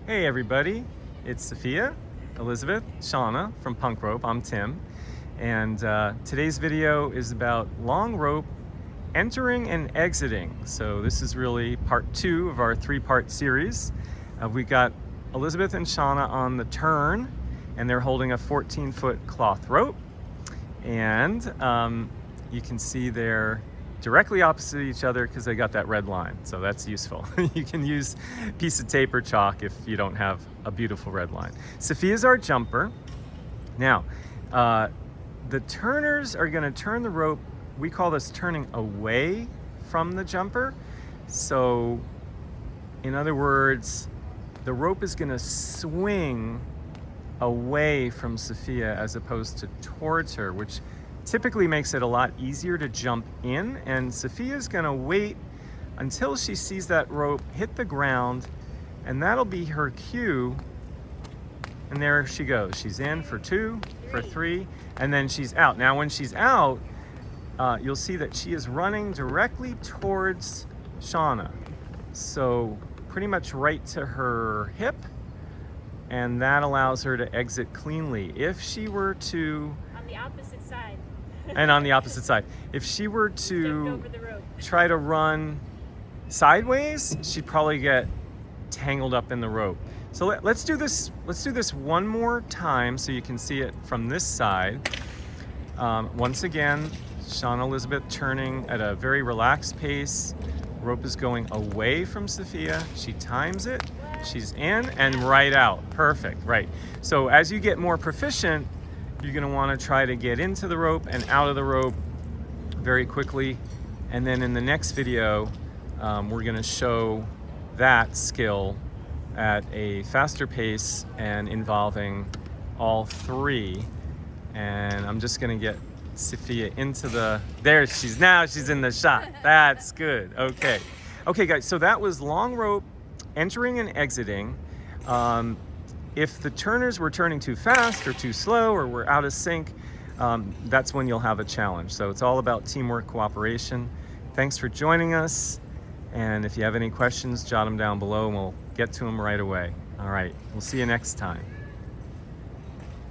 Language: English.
Hey everybody, it's Sophia, Elizabeth, Shana from Punk Rope. I'm Tim, and today's video is about long rope entering and exiting. So this is really part 2 of our 3-part series. We got Elizabeth and Shana on the turn, and they're holding a 14-foot cloth rope, and you can see they're directly opposite each other because they got that red line, so that's useful. You can use a piece of tape or chalk if you don't have a beautiful red line. Sophia's our jumper. Now, the turners are going to turn the rope. We call this turning away from the jumper. So, in other words, the rope is going to swing away from Sophia as opposed to towards her, which typically makes it a lot easier to jump in, and Sophia's gonna wait until she sees that rope hit the ground, and that'll be her cue. And there she goes. She's in for 2, for 3, and then she's out. Now when she's out, you'll see that she is running directly towards Shana. So pretty much right to her hip, and that allows her to exit cleanly. If she were to... On the opposite side. And on the opposite side. If she were to over the rope. try to run sideways, she'd probably get tangled up in the rope. So let's do this one more time so you can see it from this side. Once again, Shana Elizabeth turning at a very relaxed pace. Rope is going away from Sophia. She times it. She's in and right out. Perfect, right. So as you get more proficient, you're going to want to try to get into the rope and out of the rope very quickly. And then in the next video, we're going to show that skill at a faster pace and involving all 3. And I'm just going to get Sophia into the... There she's in the shot. That's good. Okay. Okay, guys, so that was long rope entering and exiting. If the turners were turning too fast or too slow or were out of sync, that's when you'll have a challenge. So it's all about teamwork, cooperation. Thanks for joining us. And if you have any questions, jot them down below and we'll get to them right away. All right, we'll see you next time.